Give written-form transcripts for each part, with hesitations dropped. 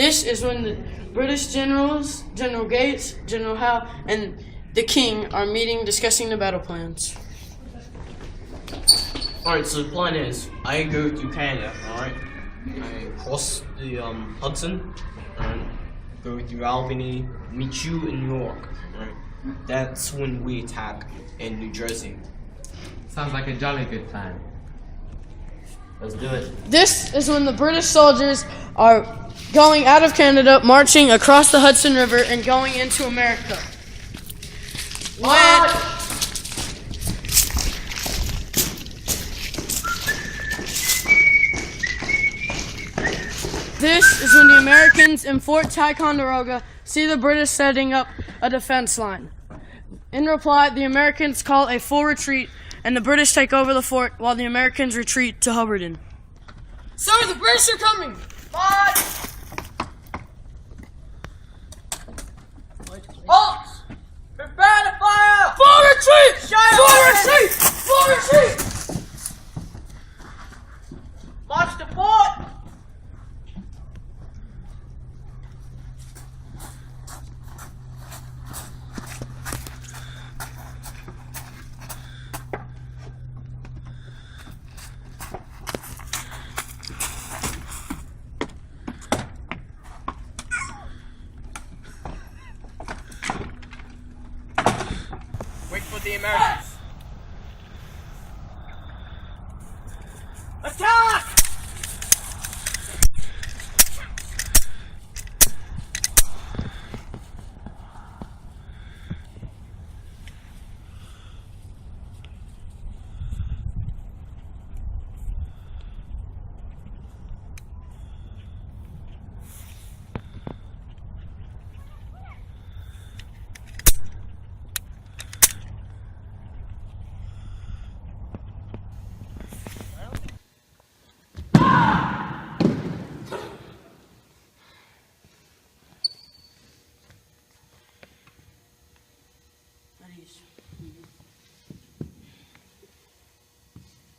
This is when the British generals, General Gates, General Howe, and the King are meeting discussing the battle plans. Alright, so the plan is, I go to Canada, alright? I cross the Hudson, and go through Albany, meet you in New York, right? That's when we attack in New Jersey. Sounds like a jolly good plan. Let's do it. This is when the British soldiers are going out of Canada, marching across the Hudson River, and going into America. This is when the Americans in Fort Ticonderoga see the British setting up a defense line. In reply, the Americans call a full retreat, and the British take over the fort while the Americans retreat to Hubbardton. Sir, the British are coming! Halt! Prepare to fire! Full retreat! Full retreat! Full retreat! March to port! Wait for the Americans. Attack!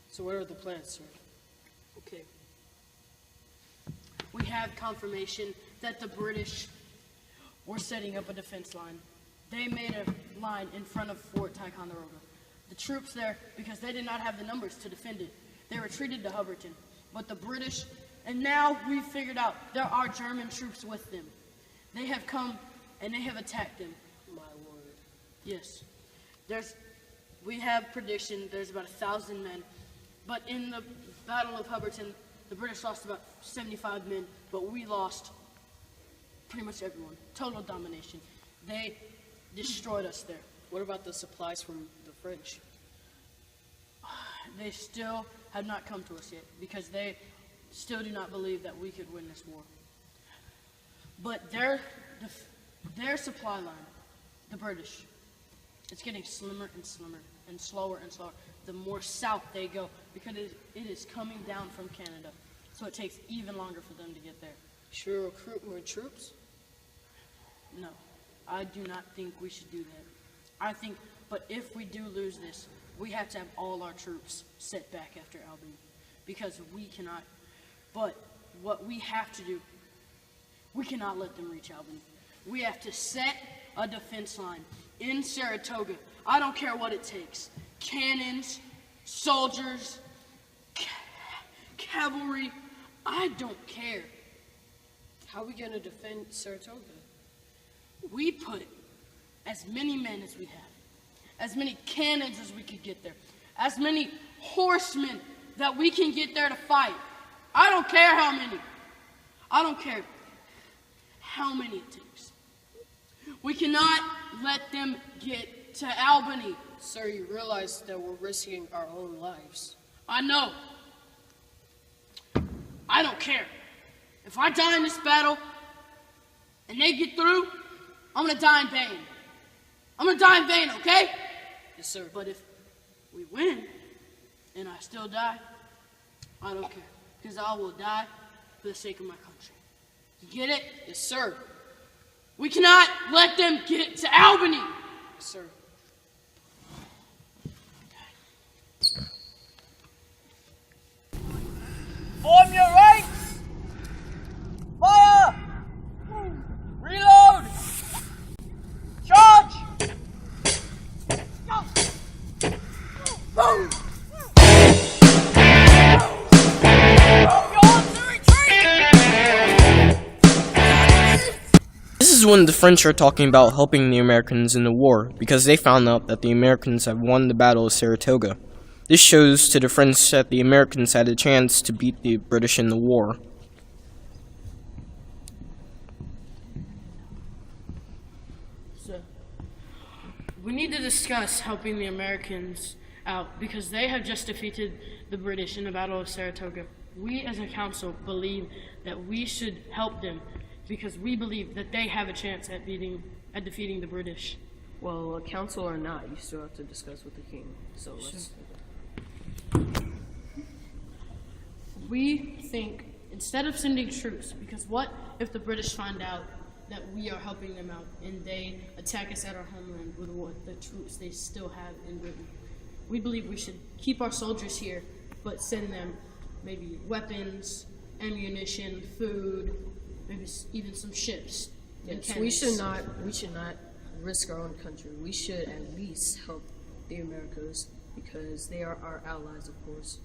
So what are the plans, sir? Okay. We have confirmation that the British were setting up a defense line. They made a line in front of Fort Ticonderoga. The troops there, because they did not have the numbers to defend it, they retreated to Hubbardton. But the British, and now we've figured out there are German troops with them. They have come and they have attacked them. My word. Yes. We have prediction there's about 1,000 men. But in the Battle of Hubbardton, the British lost about 75 men, but we lost pretty much everyone. Total domination. They destroyed us there. What about the supplies from the French? They still have not come to us yet because they still do not believe that we could win this war. But their supply line, the British, it's getting slimmer and slimmer and slower and slower the more south they go because it is coming down from Canada. So it takes even longer for them to get there. Should we recruit more troops? No, I do not think we should do that. But if we do lose this, we have to have all our troops set back after Albany because we cannot. But what we have to do, we cannot let them reach Albany. We have to set a defense line in Saratoga. I don't care what it takes. Cannons, soldiers, cavalry, I don't care. How are we going to defend Saratoga? We put as many men as we have, as many cannons as we could get there, as many horsemen that we can get there to fight. I don't care how many. I don't care how many it takes. We cannot let them get to Albany. Sir, you realize that we're risking our own lives. I know. I don't care. If I die in this battle and they get through, I'm going to die in vain. I'm going to die in vain, okay? Yes, sir. But if we win and I still die, I don't care. Because I will die for the sake of my country. You get it? Yes, sir. We cannot let them get to Albany. Yes, sir. Form your ranks! Fire! is when the French are talking about helping the Americans in the war, because they found out that the Americans have won the Battle of Saratoga. This shows to the French that the Americans had a chance to beat the British in the war. So, we need to discuss helping the Americans out because they have just defeated the British in the Battle of Saratoga. We as a council believe that we should help them because we believe that they have a chance at defeating the British. Well, a council or not, you still have to discuss with the king. So let's. We think instead of sending troops, because what if the British find out that we are helping them out and they attack us at our homeland with what the troops they still have in Britain? We believe we should keep our soldiers here, but send them maybe weapons, ammunition, food, maybe even some ships. And Yes, we should not risk our own country. We should at least help the Americas because they are our allies, of course.